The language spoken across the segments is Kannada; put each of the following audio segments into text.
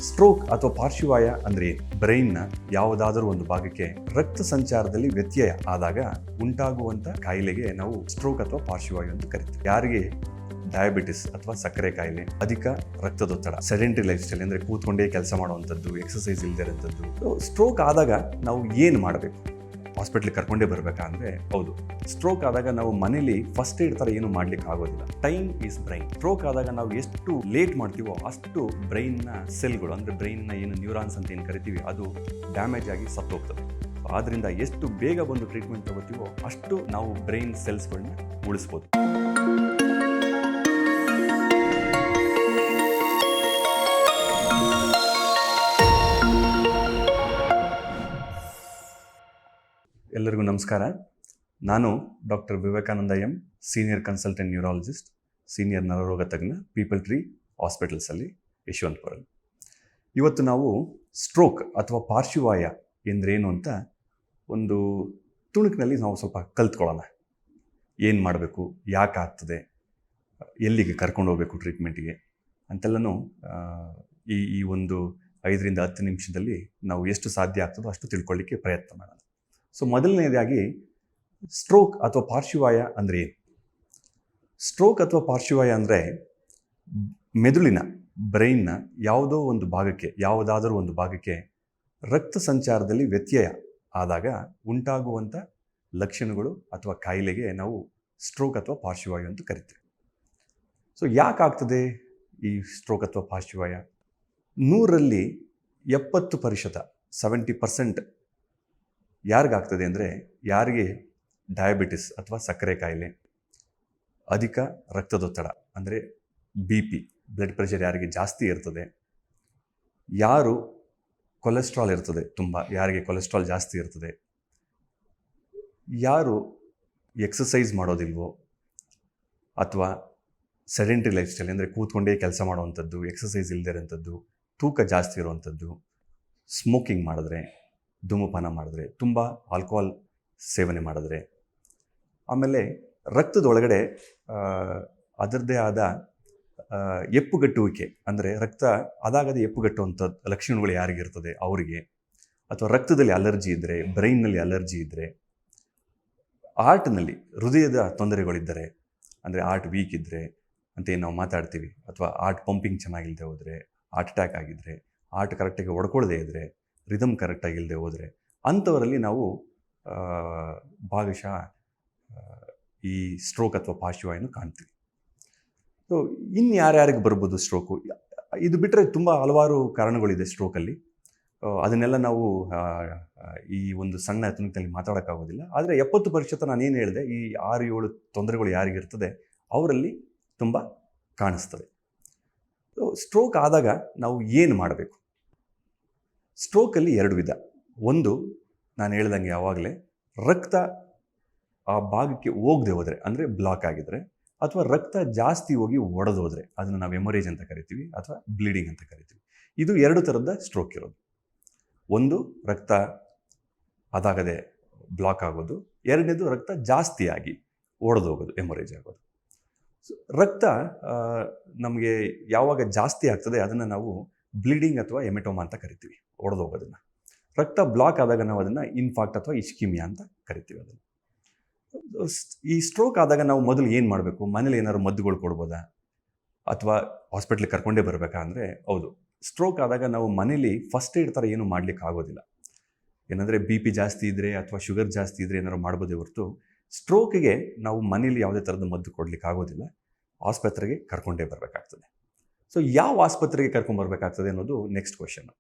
ಸ್ಟ್ರೋಕ್ ಅಥವಾ ಪಾರ್ಶ್ವವಾಯು ಅಂದರೆ ಬ್ರೈನ್ನ ಯಾವುದಾದರೂ ಒಂದು ಭಾಗಕ್ಕೆ ರಕ್ತ ಸಂಚಾರದಲ್ಲಿ ವ್ಯತ್ಯಯ ಆದಾಗ ಉಂಟಾಗುವಂತ ಕಾಯಿಲೆಗೆ ನಾವು ಸ್ಟ್ರೋಕ್ ಅಥವಾ ಪಾರ್ಶ್ವವಾಯು ಅಂತ ಕರಿತೀವಿ. ಯಾರಿಗೆ ಡಯಾಬಿಟಿಸ್ ಅಥವಾ ಸಕ್ಕರೆ ಕಾಯಿಲೆ, ಅಧಿಕ ರಕ್ತದೊತ್ತಡ, ಸೆಡೆಂಟರಿ ಲೈಫ್ ಸ್ಟೈಲ್ ಅಂದರೆ ಕೂತ್ಕೊಂಡೇ ಕೆಲಸ ಮಾಡುವಂಥದ್ದು, ಎಕ್ಸಸೈಸ್ ಇಲ್ಲದೆ ಇರೋಂಥದ್ದು. ಸ್ಟ್ರೋಕ್ ಆದಾಗ ನಾವು ಏನು ಮಾಡಬೇಕು? ಹಾಸ್ಪಿಟ್ಲಿಗೆ ಕರ್ಕೊಂಡೇ ಬರಬೇಕಾ ಅಂದರೆ ಹೌದು. ಸ್ಟ್ರೋಕ್ ಆದಾಗ ನಾವು ಮನೇಲಿ ಫಸ್ಟ್ ಏಡ್ ಥರ ಏನು ಮಾಡ್ಲಿಕ್ಕೆ ಆಗೋದಿಲ್ಲ. Time is brain. ಸ್ಟ್ರೋಕ್ ಆದಾಗ ನಾವು ಎಷ್ಟು ಲೇಟ್ ಮಾಡ್ತೀವೋ ಅಷ್ಟು ಬ್ರೈನ್ನ ಸೆಲ್ಗಳು ಅಂದರೆ ಬ್ರೈನ್ನ ಏನು ನ್ಯೂರಾನ್ಸ್ ಅಂತ ಏನು ಕರಿತೀವಿ ಅದು ಡ್ಯಾಮೇಜ್ ಆಗಿ ಸತ್ತೋಗ್ತದೆ. ಆದ್ದರಿಂದ ಎಷ್ಟು ಬೇಗ ಬಂದು ಟ್ರೀಟ್ಮೆಂಟ್ ತಗೋತೀವೋ ಅಷ್ಟು ನಾವು ಬ್ರೈನ್ ಸೆಲ್ಸ್ಗಳನ್ನ ಉಳಿಸ್ಬೋದು. ಎಲ್ಲರಿಗೂ ನಮಸ್ಕಾರ. ನಾನು doctor Vivekananda M, senior consultant neurologist, senior ನರರೋಗ ತಜ್ಞ, ಪೀಪಲ್ ಟ್ರೀ ಹಾಸ್ಪಿಟಲ್ಸಲ್ಲಿ, ಯಶವಂತಪುರಲ್ಲಿ. ಇವತ್ತು ನಾವು ಸ್ಟ್ರೋಕ್ ಅಥವಾ ಪಾರ್ಶ್ವವಾಯು ಎಂದ್ರೇನು ಅಂತ ಒಂದು ತುಣುಕಿನಲ್ಲಿ ನಾವು ಸ್ವಲ್ಪ ಕಲ್ತ್ಕೊಳ್ಳೋಣ. ಏನು ಮಾಡಬೇಕು, ಯಾಕೆ ಆಗ್ತದೆ, ಎಲ್ಲಿಗೆ ಕರ್ಕೊಂಡು ಹೋಗಬೇಕು ಟ್ರೀಟ್ಮೆಂಟಿಗೆ ಅಂತೆಲ್ಲನೂ ಈ ಒಂದು 5ರಿಂದ 10 ನಿಮಿಷದಲ್ಲಿ ನಾವು ಎಷ್ಟು ಸಾಧ್ಯ ಆಗ್ತದೋ ಅಷ್ಟು ತಿಳ್ಕೊಳ್ಳಿಕ್ಕೆ ಪ್ರಯತ್ನ ಮಾಡೋಣ. ಸೊ ಮೊದಲನೇದಾಗಿ ಸ್ಟ್ರೋಕ್ ಅಥವಾ ಪಾರ್ಶ್ವವಾಯು ಅಂದರೆ ಏನು? ಸ್ಟ್ರೋಕ್ ಅಥವಾ ಪಾರ್ಶ್ವವಾಯು ಅಂದರೆ ಮೆದುಳಿನ ಬ್ರೈನ್ನ ಯಾವುದಾದರೂ ಒಂದು ಭಾಗಕ್ಕೆ ರಕ್ತ ಸಂಚಾರದಲ್ಲಿ ವ್ಯತ್ಯಯ ಆದಾಗ ಉಂಟಾಗುವಂಥ ಲಕ್ಷಣಗಳು ಅಥವಾ ಕಾಯಿಲೆಗೆ ನಾವು ಸ್ಟ್ರೋಕ್ ಅಥವಾ ಪಾರ್ಶ್ವವಾಯು ಅಂತ ಕರಿತೀವಿ. ಸೊ ಯಾಕಾಗ್ತದೆ ಈ ಸ್ಟ್ರೋಕ್ ಅಥವಾ ಪಾರ್ಶ್ವವಾಯು? 100ರಲ್ಲಿ 70%, 70% ಯಾರಿಗಾಗ್ತದೆ ಅಂದರೆ ಯಾರಿಗೆ ಡಯಾಬಿಟಿಸ್ ಅಥವಾ ಸಕ್ಕರೆ ಕಾಯಿಲೆ, ಅಧಿಕ ರಕ್ತದೊತ್ತಡ ಅಂದರೆ BP, ಬ್ಲಡ್ ಪ್ರೆಷರ್ ಯಾರಿಗೆ ಜಾಸ್ತಿ ಇರ್ತದೆ, ಯಾರು ಕೊಲೆಸ್ಟ್ರಾಲ್ ಇರ್ತದೆ ಯಾರಿಗೆ ಕೊಲೆಸ್ಟ್ರಾಲ್ ಜಾಸ್ತಿ ಇರ್ತದೆ, ಯಾರು ಎಕ್ಸಸೈಸ್ ಮಾಡೋದಿಲ್ವೋ ಅಥವಾ ಸೆಡೆಂಟರಿ ಲೈಫ್ ಸ್ಟೈಲ್ ಅಂದರೆ ಕೂತ್ಕೊಂಡೇ ಕೆಲಸ ಮಾಡುವಂಥದ್ದು, ಎಕ್ಸಸೈಸ್ ಇಲ್ಲದೆ ಇರೋಂಥದ್ದು, ತೂಕ ಜಾಸ್ತಿ ಇರುವಂಥದ್ದು, ಸ್ಮೋಕಿಂಗ್ ಮಾಡಿದ್ರೆ, ಧೂಮಪಾನ ಮಾಡಿದ್ರೆ, ತುಂಬ ಆಲ್ಕೋಹಾಲ್ ಸೇವನೆ ಮಾಡಿದ್ರೆ, ಆಮೇಲೆ ರಕ್ತದೊಳಗಡೆ ಅದರದ್ದೇ ಆದ ಎಪ್ಪುಗಟ್ಟುವಿಕೆ ಅಂದರೆ ರಕ್ತ ಅದಾಗದೆ ಎಪ್ಪುಗಟ್ಟುವಂಥ ಲಕ್ಷಣಗಳು ಯಾರಿಗಿರ್ತದೆ ಅವರಿಗೆ, ಅಥವಾ ರಕ್ತದಲ್ಲಿ ಅಲರ್ಜಿ ಇದ್ದರೆ, ಬ್ರೈನ್ನಲ್ಲಿ ಅಲರ್ಜಿ ಇದ್ದರೆ, ಹಾರ್ಟ್ನಲ್ಲಿ ಹೃದಯದ ತೊಂದರೆಗಳಿದ್ದರೆ ಅಂದರೆ ಹಾರ್ಟ್ ವೀಕ್ ಇದ್ದರೆ ಅಂತ ಏನು ನಾವು ಮಾತಾಡ್ತೀವಿ, ಅಥವಾ ಹಾರ್ಟ್ ಪಂಪಿಂಗ್ ಚೆನ್ನಾಗಿಲ್ಲದೆ ಹೋದರೆ, ಹಾರ್ಟ್ ಅಟ್ಯಾಕ್ ಆಗಿದ್ದರೆ, ಹಾರ್ಟ್ ಕರೆಕ್ಟಾಗಿ ಹೊಡ್ಕೊಳ್ಳದೆ ಇದ್ದರೆ, ರಿದಮ್ ಕರೆಕ್ಟಾಗಿ ಇಲ್ಲದೆ ಹೋದರೆ ಅಂಥವರಲ್ಲಿ ನಾವು ಭಾಗಶಃ ಈ ಸ್ಟ್ರೋಕ್ ಅಥವಾ ಪಾರ್ಶ್ವವಾಯುವನ್ನು ಕಾಣ್ತೀವಿ. ಸೊ ಇನ್ನು ಯಾರ್ಯಾರಿಗೆ ಬರ್ಬೋದು ಸ್ಟ್ರೋಕು? ಇದು ಬಿಟ್ಟರೆ ತುಂಬ ಹಲವಾರು ಕಾರಣಗಳಿದೆ ಸ್ಟ್ರೋಕಲ್ಲಿ. ಅದನ್ನೆಲ್ಲ ನಾವು ಈ ಒಂದು ಸಣ್ಣ ತುಣುಕಿನಲ್ಲಿ ಮಾತಾಡೋಕ್ಕಾಗೋದಿಲ್ಲ. ಆದರೆ 70% ನಾನೇನು ಹೇಳಿದೆ, ಈ 6-7 ತೊಂದರೆಗಳು ಯಾರಿಗಿರ್ತದೆ ಅವರಲ್ಲಿ ತುಂಬ ಕಾಣಿಸ್ತದೆ. ಸ್ಟ್ರೋಕ್ ಆದಾಗ ನಾವು ಏನು ಮಾಡಬೇಕು? ಸ್ಟ್ರೋಕಲ್ಲಿ 2 ವಿಧ. ಒಂದು, ನಾನು ಹೇಳ್ದಂಗೆ ಯಾವಾಗಲೇ ರಕ್ತ ಆ ಭಾಗಕ್ಕೆ ಹೋಗದೆ ಹೋದರೆ ಅಂದರೆ ಬ್ಲಾಕ್ ಆಗಿದ್ರೆ, ಅಥವಾ ರಕ್ತ ಜಾಸ್ತಿ ಹೋಗಿ ಒಡೆದೋದ್ರೆ ಅದನ್ನು ನಾವು ಹೆಮೊರೇಜ್ ಅಂತ ಕರಿತೀವಿ ಅಥವಾ ಬ್ಲೀಡಿಂಗ್ ಅಂತ ಕರಿತೀವಿ. ಇದು 2 ಥರದ ಸ್ಟ್ರೋಕ್ ಇರೋದು. ಒಂದು, ರಕ್ತ ಅದಾಗದೆ ಬ್ಲಾಕ್ ಆಗೋದು. 2ನೇದು, ರಕ್ತ ಜಾಸ್ತಿಯಾಗಿ ಒಡೆದೋಗೋದು, ಹೆಮೊರೇಜ್ ಆಗೋದು. ರಕ್ತ ನಮಗೆ ಯಾವಾಗ ಜಾಸ್ತಿ ಆಗ್ತದೆ ಅದನ್ನು ನಾವು ಬ್ಲೀಡಿಂಗ್ ಅಥವಾ ಹೆಮೆಟೋಮಾ ಅಂತ ಕರಿತೀವಿ, ಒಡೆದೋಗೋದನ್ನು. ರಕ್ತ ಬ್ಲಾಕ್ ಆದಾಗ ನಾವು ಅದನ್ನು ಇನ್ಫಾಕ್ಟ್ ಅಥವಾ ಇಸ್ಕಿಮಿಯಾ ಅಂತ ಕರಿತೀವಿ ಅದನ್ನು. ಈ ಸ್ಟ್ರೋಕ್ ಆದಾಗ ನಾವು ಮೊದಲು ಏನು ಮಾಡಬೇಕು? ಮನೇಲಿ ಏನಾದ್ರು ಮದ್ದುಗಳು ಕೊಡ್ಬೋದಾ, ಅಥವಾ ಹಾಸ್ಪಿಟ್ಲಿಗೆ ಕರ್ಕೊಂಡೇ ಬರಬೇಕಾ ಅಂದರೆ ಹೌದು. ಸ್ಟ್ರೋಕ್ ಆದಾಗ ನಾವು ಮನೇಲಿ ಫಸ್ಟ್ ಏಡ್ ಥರ ಏನು ಮಾಡ್ಲಿಕ್ಕೆ ಆಗೋದಿಲ್ಲ. ಏನಂದರೆ BP ಜಾಸ್ತಿ ಇದ್ದರೆ ಅಥವಾ ಶುಗರ್ ಜಾಸ್ತಿ ಇದ್ದರೆ ಏನಾದ್ರು ಮಾಡ್ಬೋದೇ ಹೊರತು ಸ್ಟ್ರೋಕಿಗೆ ನಾವು ಮನೇಲಿ ಯಾವುದೇ ಥರದ ಮದ್ದು ಕೊಡ್ಲಿಕ್ಕೆ ಆಗೋದಿಲ್ಲ. ಆಸ್ಪತ್ರೆಗೆ ಕರ್ಕೊಂಡೇ ಬರಬೇಕಾಗ್ತದೆ. ಸೊ ಯಾವ ಆಸ್ಪತ್ರೆಗೆ ಕರ್ಕೊಂಬರ್ಬೇಕಾಗ್ತದೆ ಅನ್ನೋದು ನೆಕ್ಸ್ಟ್ ಕ್ವೆಶನ್.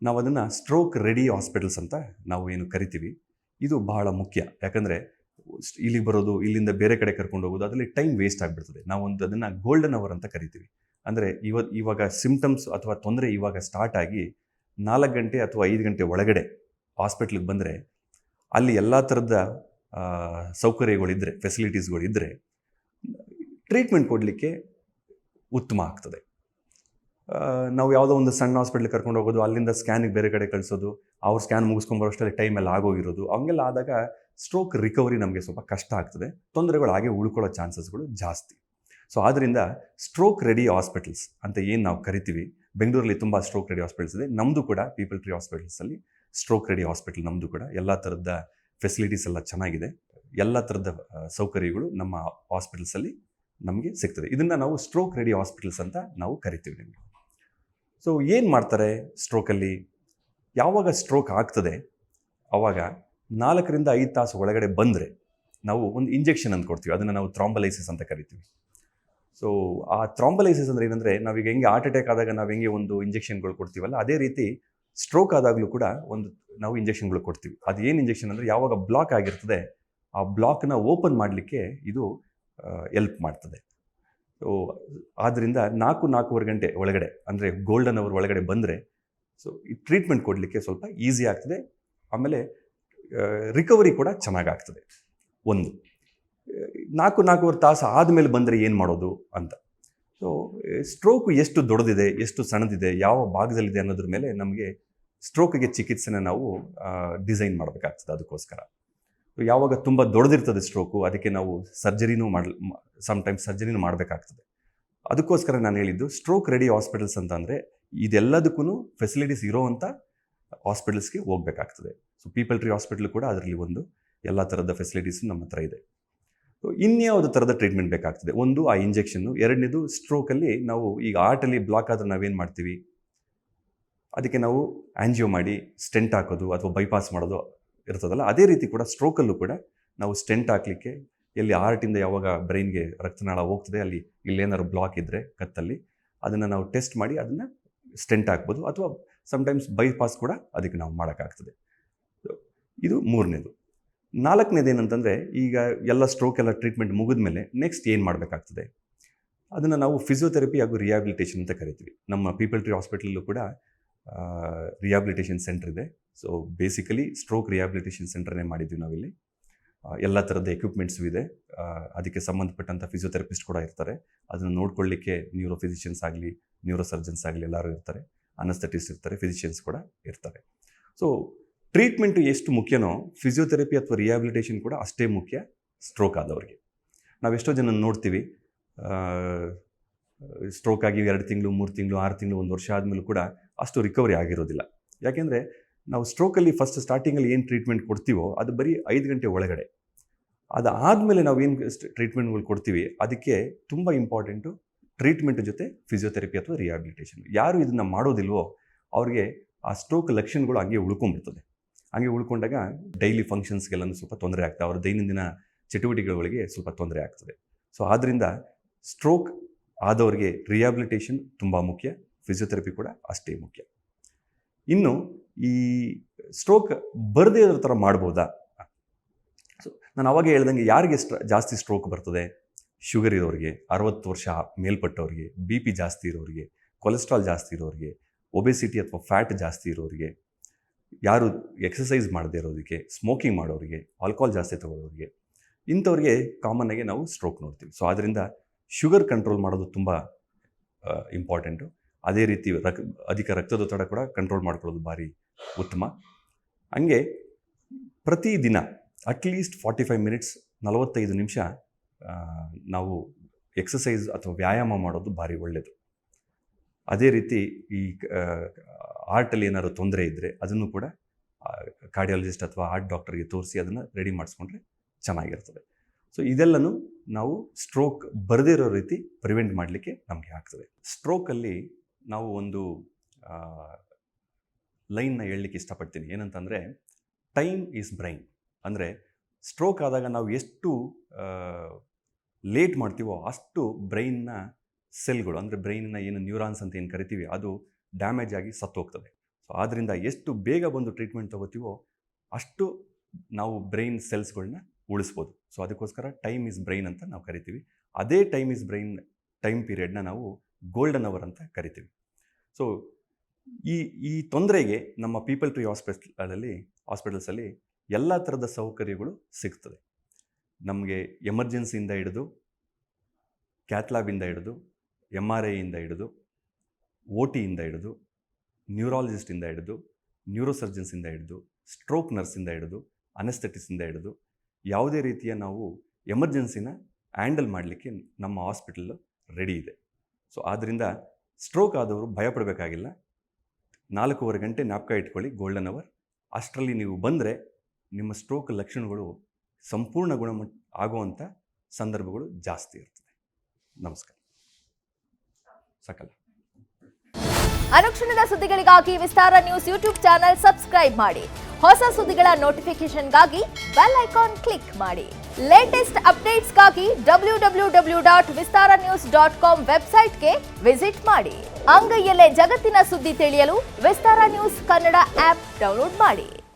ನಾವು ಅದನ್ನು ಸ್ಟ್ರೋಕ್ ರೆಡಿ ಹಾಸ್ಪಿಟಲ್ಸ್ ಅಂತ ನಾವು ಏನು ಕರಿತೀವಿ, ಇದು ಬಹಳ ಮುಖ್ಯ. ಯಾಕಂದರೆ ಇಲ್ಲಿಗೆ ಬರೋದು, ಇಲ್ಲಿಂದ ಬೇರೆ ಕಡೆ ಕರ್ಕೊಂಡು ಹೋಗೋದು, ಅದರಲ್ಲಿ ಟೈಮ್ ವೇಸ್ಟ್ ಆಗಿಬಿಡ್ತದೆ. ನಾವು ಅದನ್ನು ಗೋಲ್ಡನ್ ಅವರ್ ಅಂತ ಕರಿತೀವಿ. ಅಂದರೆ ಇವಾಗ ಸಿಮ್ಟಮ್ಸ್ ಅಥವಾ ತೊಂದರೆ ಇವಾಗ ಸ್ಟಾರ್ಟ್ ಆಗಿ 4 ಗಂಟೆ ಅಥವಾ 5 ಗಂಟೆ ಒಳಗಡೆ ಹಾಸ್ಪಿಟ್ಲಿಗೆ ಬಂದರೆ ಅಲ್ಲಿ ಎಲ್ಲ ಥರದ ಸೌಕರ್ಯಗಳಿದ್ದರೆ, ಫೆಸಿಲಿಟೀಸ್ಗಳಿದ್ದರೆ ಟ್ರೀಟ್ಮೆಂಟ್ ಕೊಡಲಿಕ್ಕೆ ಉತ್ತಮ ಆಗ್ತದೆ. ನಾವು ಯಾವುದೋ ಒಂದು ಸಣ್ಣ ಹಾಸ್ಪಿಟ್ಲಿಗೆ ಕರ್ಕೊಂಡು ಹೋಗೋದು, ಅಲ್ಲಿಂದ ಸ್ಕ್ಯಾನಿಗೆ ಬೇರೆ ಕಡೆ ಕಳಿಸೋದು, ಅವ್ರು ಸ್ಕ್ಯಾನ್ ಮುಗಿಸ್ಕೊಂಬರೋಷ್ಟರಲ್ಲಿ ಟೈಮೆಲ್ಲ ಆಗೋಗಿರೋದು, ಹಂಗೆಲ್ಲ ಆದಾಗ ಸ್ಟ್ರೋಕ್ ರಿಕವರಿ ನಮಗೆ ಸ್ವಲ್ಪ ಕಷ್ಟ ಆಗ್ತದೆ. ತೊಂದರೆಗಳು ಹಾಗೆ ಉಳ್ಕೊಳ್ಳೋ ಚಾನ್ಸಸ್ಗಳು ಜಾಸ್ತಿ. ಸೊ ಆದ್ದರಿಂದ ಸ್ಟ್ರೋಕ್ ರೆಡಿ ಹಾಸ್ಪಿಟಲ್ಸ್ ಅಂತ ಏನು ನಾವು ಕರಿತೀವಿ ಬೆಂಗಳೂರಲ್ಲಿ ತುಂಬ ಸ್ಟ್ರೋಕ್ ರೆಡಿ ಹಾಸ್ಪಿಟಲ್ಸ್ ಇದೆ. ನಮ್ಮದು ಕೂಡ ಪೀಪಲ್ ಟ್ರೀ ಹಾಸ್ಪಿಟಲ್ಸಲ್ಲಿ ಸ್ಟ್ರೋಕ್ ರೆಡಿ ಹಾಸ್ಪಿಟಲ್ ನಮ್ಮದು ಕೂಡ. ಎಲ್ಲ ಥರದ ಫೆಸಿಲಿಟೀಸ್ ಎಲ್ಲ ಚೆನ್ನಾಗಿದೆ. ಎಲ್ಲ ಥರದ ಸೌಕರ್ಯಗಳು ನಮ್ಮ ಹಾಸ್ಪಿಟಲ್ಸಲ್ಲಿ ನಮಗೆ ಸಿಗ್ತದೆ. ಇದನ್ನು ನಾವು ಸ್ಟ್ರೋಕ್ ರೆಡಿ ಹಾಸ್ಪಿಟಲ್ಸ್ ಅಂತ ನಾವು ಕರಿತೀವಿ ನಿಮಗೆ. ಸೊ ಏನು ಮಾಡ್ತಾರೆ ಸ್ಟ್ರೋಕಲ್ಲಿ? ಯಾವಾಗ ಸ್ಟ್ರೋಕ್ ಆಗ್ತದೆ ಆವಾಗ 4ರಿಂದ 5 ತಾಸು ಒಳಗಡೆ ಬಂದರೆ ನಾವು ಒಂದು ಇಂಜೆಕ್ಷನ್ ಅಂತ ಕೊಡ್ತೀವಿ. ಅದನ್ನು ನಾವು ಥ್ರಾಂಬಲೈಸಿಸ್ ಅಂತ ಕರಿತೀವಿ. ಸೊ ಆ ಥ್ರಾಂಬಲೈಸಿಸ್ ಅಂದರೆ ಏನಂದರೆ, ನಾವೀಗ ಹೆಂಗೆ ಹಾರ್ಟ್ ಅಟ್ಯಾಕ್ ಆದಾಗ ನಾವು ಹೆಂಗೆ ಒಂದು ಇಂಜೆಕ್ಷನ್ಗಳು ಕೊಡ್ತೀವಲ್ಲ, ಅದೇ ರೀತಿ ಸ್ಟ್ರೋಕ್ ಆದಾಗಲೂ ಕೂಡ ನಾವು ಇಂಜೆಕ್ಷನ್ಗಳು ಕೊಡ್ತೀವಿ. ಅದು ಏನು ಇಂಜೆಕ್ಷನ್ ಅಂದರೆ, ಯಾವಾಗ ಬ್ಲಾಕ್ ಆಗಿರ್ತದೆ ಆ ಬ್ಲಾಕ್ನ ಓಪನ್ ಮಾಡಲಿಕ್ಕೆ ಇದು ಎಲ್ಪ್ ಮಾಡ್ತದೆ. ಸೊ ಆದ್ದರಿಂದ 4-4.25 ಗಂಟೆ ಒಳಗಡೆ, ಅಂದರೆ ಗೋಲ್ಡನ್ ಅವರ್ ಒಳಗಡೆ ಬಂದರೆ ಸೊ ಈ ಟ್ರೀಟ್ಮೆಂಟ್ ಕೊಡಲಿಕ್ಕೆ ಸ್ವಲ್ಪ ಈಸಿ ಆಗ್ತದೆ. ಆಮೇಲೆ ರಿಕವರಿ ಕೂಡ ಚೆನ್ನಾಗಾಗ್ತದೆ. 4-4.25 ತಾಸು ಆದಮೇಲೆ ಬಂದರೆ ಏನು ಮಾಡೋದು ಅಂತ. ಸೊ ಸ್ಟ್ರೋಕು ಎಷ್ಟು ದೊಡ್ಡದಿದೆ, ಎಷ್ಟು ಸಣ್ಣದಿದೆ, ಯಾವ ಭಾಗದಲ್ಲಿದೆ ಅನ್ನೋದ್ರ ಮೇಲೆ ನಮಗೆ ಸ್ಟ್ರೋಕಿಗೆ ಚಿಕಿತ್ಸೆನ ನಾವು ಡಿಸೈನ್ ಮಾಡಬೇಕಾಗ್ತದೆ. ಅದಕ್ಕೋಸ್ಕರ ಯಾವಾಗ ತುಂಬ ದೊಡ್ಡದಿರ್ತದೆ ಸ್ಟ್ರೋಕು, ಅದಕ್ಕೆ ನಾವು ಸಮ್ಟೈಮ್ಸ್ ಸರ್ಜರಿನೂ ಮಾಡಬೇಕಾಗ್ತದೆ. ಅದಕ್ಕೋಸ್ಕರ ನಾನು ಹೇಳಿದ್ದು ಸ್ಟ್ರೋಕ್ ರೆಡಿ ಹಾಸ್ಪಿಟಲ್ಸ್ ಅಂತ ಅಂದರೆ ಇದೆಲ್ಲದಕ್ಕೂ ಫೆಸಿಲಿಟೀಸ್ ಇರೋವಂಥ ಹಾಸ್ಪಿಟಲ್ಸ್ಗೆ ಹೋಗಬೇಕಾಗ್ತದೆ. ಸೊ ಪೀಪಲ್ ಟ್ರೀ ಹಾಸ್ಪಿಟಲ್ ಕೂಡ ಅದರಲ್ಲಿ ಒಂದು. ಎಲ್ಲ ಥರದ ಫೆಸಿಲಿಟೀಸು ನಮ್ಮ ಹತ್ರ ಇದೆ. ಸೊ ಇನ್ಯಾವುದು ಥರದ ಟ್ರೀಟ್ಮೆಂಟ್ ಬೇಕಾಗ್ತದೆ? ಒಂದು ಆ ಇಂಜೆಕ್ಷನ್ನು, ಎರಡನೇದು ಸ್ಟ್ರೋಕಲ್ಲಿ ನಾವು ಈಗ ಹಾರ್ಟಲ್ಲಿ ಬ್ಲಾಕ್ ಆದರೆ ನಾವೇನು ಮಾಡ್ತೀವಿ, ಅದಕ್ಕೆ ನಾವು ಆ್ಯಂಜಿಯೋ ಮಾಡಿ ಸ್ಟೆಂಟ್ ಹಾಕೋದು ಅಥವಾ ಬೈಪಾಸ್ ಮಾಡೋದು ಇರ್ತದಲ್ಲ, ಅದೇ ರೀತಿ ಕೂಡ ಸ್ಟ್ರೋಕಲ್ಲೂ ಕೂಡ ನಾವು ಸ್ಟೆಂಟ್ ಹಾಕಲಿಕ್ಕೆ, ಎಲ್ಲಿ ಹಾರ್ಟಿಂದ ಯಾವಾಗ ಬ್ರೈನ್ಗೆ ರಕ್ತನಾಳ ಹೋಗ್ತದೆ ಅಲ್ಲಿ ಇಲ್ಲೇನಾದ್ರು ಬ್ಲಾಕ್ ಇದ್ದರೆ ಕತ್ತಲ್ಲಿ, ಅದನ್ನು ನಾವು ಟೆಸ್ಟ್ ಮಾಡಿ ಅದನ್ನು ಸ್ಟೆಂಟ್ ಹಾಕ್ಬೋದು, ಅಥವಾ ಸಮ್ಟೈಮ್ಸ್ ಬೈಪಾಸ್ ಕೂಡ ಅದಕ್ಕೆ ನಾವು ಮಾಡೋಕ್ಕಾಗ್ತದೆ. ಇದು 3ನೇದು. 4ನೇದು ಏನಂತಂದರೆ, ಈಗ ಎಲ್ಲ ಸ್ಟ್ರೋಕ್ ಎಲ್ಲ ಟ್ರೀಟ್ಮೆಂಟ್ ಮುಗಿದ ಮೇಲೆ ನೆಕ್ಸ್ಟ್ ಏನು ಮಾಡಬೇಕಾಗ್ತದೆ, ಅದನ್ನು ನಾವು ಫಿಸಿಯೋಥೆರಪಿ ಹಾಗೂ ರಿಹ್ಯಾಬಿಲಿಟೇಷನ್ ಅಂತ ಕರಿತೀವಿ. ನಮ್ಮ ಪೀಪಲ್ ಟ್ರೀ ಹಾಸ್ಪಿಟಲಲ್ಲೂ ಕೂಡ ರಿಹ್ಯಾಬಿಲಿಟೇಷನ್ ಸೆಂಟರ್ ಇದೆ. ಸೊ ಬೇಸಿಕಲಿ ಸ್ಟ್ರೋಕ್ ರಿಹ್ಯಾಬಿಲಿಟೇಷನ್ ಸೆಂಟರ್ನೇ ಮಾಡಿದ್ವಿ ನಾವಿಲ್ಲಿ. ಎಲ್ಲ ಥರದ ಎಕ್ವಿಪ್ಮೆಂಟ್ಸು ಇದೆ. ಅದಕ್ಕೆ ಸಂಬಂಧಪಟ್ಟಂಥ ಫಿಸಿಯೋಥೆರಪಿಸ್ಟ್ ಕೂಡ ಇರ್ತಾರೆ. ಅದನ್ನು ನೋಡ್ಕೊಳ್ಳಿಕ್ಕೆ ನ್ಯೂರೋ ಫಿಸಿಷಿಯನ್ಸ್ ಆಗಲಿ, ನ್ಯೂರೋ ಸರ್ಜನ್ಸ್ ಆಗಲಿ ಎಲ್ಲರೂ ಇರ್ತಾರೆ. ಅನಸ್ಥೆಟಿಸ್ಟ್ ಇರ್ತಾರೆ, ಫಿಸಿಷಿಯನ್ಸ್ ಕೂಡ ಇರ್ತಾರೆ. ಸೊ ಟ್ರೀಟ್ಮೆಂಟು ಎಷ್ಟು ಮುಖ್ಯನೋ ಫಿಸಿಯೋಥೆರಪಿ ಅಥವಾ ರಿಹ್ಯಾಬಿಲಿಟೇಷನ್ ಕೂಡ ಅಷ್ಟೇ ಮುಖ್ಯ ಸ್ಟ್ರೋಕ್ ಆದವ್ರಿಗೆ. ನಾವೆಷ್ಟೋ ಜನ ನೋಡ್ತೀವಿ, ಸ್ಟ್ರೋಕ್ ಆಗಿ 2 ತಿಂಗಳು, 3 ತಿಂಗಳು, 6 ತಿಂಗಳು, 1 ವರ್ಷ ಆದಮೇಲೂ ಕೂಡ ಅಷ್ಟು ರಿಕವರಿ ಆಗಿರೋದಿಲ್ಲ. ಯಾಕೆಂದರೆ ನಾವು ಸ್ಟ್ರೋಕಲ್ಲಿ ಫಸ್ಟ್ ಸ್ಟಾರ್ಟಿಂಗಲ್ಲಿ ಏನು ಟ್ರೀಟ್ಮೆಂಟ್ ಕೊಡ್ತೀವೋ ಅದು ಬರೀ 5 ಗಂಟೆ ಒಳಗಡೆ. ಅದಾದಮೇಲೆ ನಾವು ಏನು ಟ್ರೀಟ್ಮೆಂಟ್ಗಳು ಕೊಡ್ತೀವಿ ಅದಕ್ಕೆ ತುಂಬ ಇಂಪಾರ್ಟೆಂಟು ಟ್ರೀಟ್ಮೆಂಟ್ ಜೊತೆ ಫಿಸಿಯೋಥೆರಪಿ ಅಥವಾ ರಿಹ್ಯಾಬಿಲಿಟೇಷನ್. ಯಾರು ಇದನ್ನು ಮಾಡೋದಿಲ್ವೋ ಅವ್ರಿಗೆ ಆ ಸ್ಟ್ರೋಕ್ ಲಕ್ಷಣಗಳು ಹಂಗೆ ಉಳ್ಕೊಂಡ್ಬಿಡ್ತದೆ. ಹಂಗೆ ಉಳ್ಕೊಂಡಾಗ ಡೈಲಿ ಫಂಕ್ಷನ್ಸ್ಗೆಲ್ಲನೂ ಸ್ವಲ್ಪ ತೊಂದರೆ ಆಗ್ತದೆ, ಅವರ ದೈನಂದಿನ ಚಟುವಟಿಕೆಗಳಿಗೆ ಸ್ವಲ್ಪ ತೊಂದರೆ ಆಗ್ತದೆ. ಸೊ ಆದ್ದರಿಂದ ಸ್ಟ್ರೋಕ್ ಆದವ್ರಿಗೆ ರಿಹ್ಯಾಬಿಲಿಟೇಷನ್ ತುಂಬ ಮುಖ್ಯ, ಫಿಸಿಯೋಥೆರಪಿ ಕೂಡ ಅಷ್ಟೇ ಮುಖ್ಯ. ಇನ್ನು ಈ ಸ್ಟ್ರೋಕ್ ಬರದೇ ಇರೋ ಥರ ಮಾಡ್ಬೋದಾ? ಸೊ ನಾನು ಅವಾಗೇ ಹೇಳ್ದಂಗೆ ಯಾರಿಗೆ ಜಾಸ್ತಿ ಸ್ಟ್ರೋಕ್ ಬರ್ತದೆ? ಶುಗರ್ ಇರೋರಿಗೆ, 60 ವರ್ಷ ಮೇಲ್ಪಟ್ಟವ್ರಿಗೆ, BP ಜಾಸ್ತಿ ಇರೋರಿಗೆ, ಕೊಲೆಸ್ಟ್ರಾಲ್ ಜಾಸ್ತಿ ಇರೋರಿಗೆ, ಒಬೆಸಿಟಿ ಅಥವಾ ಫ್ಯಾಟ್ ಜಾಸ್ತಿ ಇರೋರಿಗೆ, ಯಾರು ಎಕ್ಸಸೈಸ್ ಮಾಡದೇ ಇರೋದಕ್ಕೆ, ಸ್ಮೋಕಿಂಗ್ ಮಾಡೋರಿಗೆ, ಆಲ್ಕೋಹಾಲ್ ಜಾಸ್ತಿ ತಗೊಳ್ಳೋರಿಗೆ, ಇಂಥವ್ರಿಗೆ ಕಾಮನ್ನಾಗಿ ನಾವು ಸ್ಟ್ರೋಕ್ ನೋಡ್ತೀವಿ. ಸೊ ಆದ್ದರಿಂದ ಶುಗರ್ ಕಂಟ್ರೋಲ್ ಮಾಡೋದು ತುಂಬ ಇಂಪಾರ್ಟೆಂಟು. ಅದೇ ರೀತಿ ಅಧಿಕ ರಕ್ತದೊತ್ತಡ ಕೂಡ ಕಂಟ್ರೋಲ್ ಮಾಡ್ಕೊಳ್ಳೋದು ಭಾರಿ ಉತ್ತಮ. ಹಂಗೆ ಪ್ರತಿದಿನ ಅಟ್ಲೀಸ್ಟ್ 45 ಮಿನಿಟ್ಸ್ 45 ನಿಮಿಷ ನಾವು ಎಕ್ಸಸೈಸ್ ಅಥವಾ ವ್ಯಾಯಾಮ ಮಾಡೋದು ಭಾರಿ ಒಳ್ಳೆಯದು. ಅದೇ ರೀತಿ ಈ ಹಾರ್ಟಲ್ಲಿ ಏನಾದ್ರು ತೊಂದರೆ ಇದ್ದರೆ ಅದನ್ನು ಕೂಡ ಕಾರ್ಡಿಯಾಲಜಿಸ್ಟ್ ಅಥವಾ ಹಾರ್ಟ್ ಡಾಕ್ಟರ್ಗೆ ತೋರಿಸಿ ಅದನ್ನು ರೆಡಿ ಮಾಡಿಸ್ಕೊಂಡ್ರೆ ಚೆನ್ನಾಗಿರ್ತದೆ. ಸೊ ಇದೆಲ್ಲನೂ ನಾವು ಸ್ಟ್ರೋಕ್ ಬರದೇ ಇರೋ ರೀತಿ ಪ್ರಿವೆಂಟ್ ಮಾಡಲಿಕ್ಕೆ ನಮಗೆ ಆಗ್ತದೆ. ಸ್ಟ್ರೋಕಲ್ಲಿ ನಾವು ಒಂದು ಲೈನ್ನ ಹೇಳಲಿಕ್ಕೆ ಇಷ್ಟಪಡ್ತೀನಿ. ಏನಂತಂದರೆ, ಟೈಮ್ ಈಸ್ ಬ್ರೈನ್. ಅಂದರೆ ಸ್ಟ್ರೋಕ್ ಆದಾಗ ನಾವು ಎಷ್ಟು ಲೇಟ್ ಮಾಡ್ತೀವೋ ಅಷ್ಟು ಬ್ರೈನ್ನ ಸೆಲ್ಗಳು, ಅಂದರೆ ಬ್ರೈನ್ನ ಏನು ನ್ಯೂರಾನ್ಸ್ ಅಂತ ಏನು ಕರಿತೀವಿ, ಅದು ಡ್ಯಾಮೇಜ್ ಆಗಿ ಸತ್ತೋಗ್ತದೆ. ಸೊ ಆದ್ದರಿಂದ ಎಷ್ಟು ಬೇಗ ಬಂದು ಟ್ರೀಟ್ಮೆಂಟ್ ತೊಗೋತೀವೋ ಅಷ್ಟು ನಾವು ಬ್ರೈನ್ ಸೆಲ್ಸ್ಗಳನ್ನ ಉಳಿಸ್ಬೋದು. ಸೊ ಅದಕ್ಕೋಸ್ಕರ ಟೈಮ್ ಈಸ್ ಬ್ರೈನ್ ಅಂತ ನಾವು ಕರಿತೀವಿ. ಅದೇ ಟೈಮ್ ಈಸ್ ಬ್ರೈನ್ ಟೈಮ್ ಪೀರಿಯಡ್ನ ನಾವು ಗೋಲ್ಡನ್ ಅವರ್ ಅಂತ ಕರಿತೀವಿ. ಸೊ ಈ ತೊಂದರೆಗೆ ನಮ್ಮ ಪೀಪಲ್ ಟ್ರೀ ಹಾಸ್ಪಿಟಲ್ಸಲ್ಲಿ ಎಲ್ಲ ಥರದ ಸೌಕರ್ಯಗಳು ಸಿಗ್ತದೆ. ನಮಗೆ ಎಮರ್ಜೆನ್ಸಿಯಿಂದ ಹಿಡಿದು, ಕ್ಯಾಥ್ಲ್ಯಾಬಿಂದ ಹಿಡಿದು, MRIಯಿಂದ ಹಿಡಿದು, OTಯಿಂದ ಹಿಡಿದು, ನ್ಯೂರಾಲಜಿಸ್ಟಿಂದ ಹಿಡಿದು, ನ್ಯೂರೋಸರ್ಜನ್ಸಿಂದ ಹಿಡಿದು, ಸ್ಟ್ರೋಕ್ ನರ್ಸಿಂದ ಹಿಡಿದು, ಅನೆಸ್ಥೆಟಿಸ್ಟಿಂದ ಹಿಡಿದು ಯಾವುದೇ ರೀತಿಯ ನಾವು ಎಮರ್ಜೆನ್ಸಿನ ಹ್ಯಾಂಡಲ್ ಮಾಡಲಿಕ್ಕೆ ನಮ್ಮ ಹಾಸ್ಪಿಟಲ್ ರೆಡಿ ಇದೆ. ಸೊ ಆದ್ದರಿಂದ ಸ್ಟ್ರೋಕ್ ಆದವರು ಭಯಪಡಬೇಕಾಗಿಲ್ಲ. 4.5 ಗಂಟೆ ಜ್ಞಾಪಕ ಇಟ್ಕೊಳ್ಳಿ, ಗೋಲ್ಡನ್ ಅವರ್. ಅಷ್ಟರಲ್ಲಿ ನೀವು ಬಂದರೆ ನಿಮ್ಮ ಸ್ಟ್ರೋಕ್ ಲಕ್ಷಣಗಳು ಸಂಪೂರ್ಣ ಗುಣಮಟ್ಟ ಆಗುವಂಥ ಸಂದರ್ಭಗಳು ಜಾಸ್ತಿ ಇರ್ತದೆ. ನಮಸ್ಕಾರ. ಸಕಲ ಅನುಕ್ಷಣದ ಸುದ್ದಿಗಳಿಗಾಗಿ ವಿಸ್ತಾರ ನ್ಯೂಸ್ ಯೂಟ್ಯೂಬ್ ಚಾನೆಲ್ ಸಬ್ಸ್ಕ್ರೈಬ್ ಮಾಡಿ. ಹೊಸ ಸುದ್ದಿಗಳ ನೋಟಿಫಿಕೇಶನ್ಗಾಗಿ ಬೆಲ್ ಐಕಾನ್ ಕ್ಲಿಕ್ ಮಾಡಿ. ಲೇಟೆಸ್ಟ್ ಅಪ್ಡೇಟ್ಸ್ಗಾಗಿ www.vistaranews.com ವೆಬ್ಸೈಟ್ಗೆ ವಿಸಿಟ್ ಮಾಡಿ. ಅಂಗೈಯಲ್ಲೇ ಜಗತ್ತಿನ ಸುದ್ದಿ ತಿಳಿಯಲು ವಿಸ್ತಾರ ನ್ಯೂಸ್ ಕನ್ನಡ ಆಪ್ ಡೌನ್ಲೋಡ್ ಮಾಡಿ.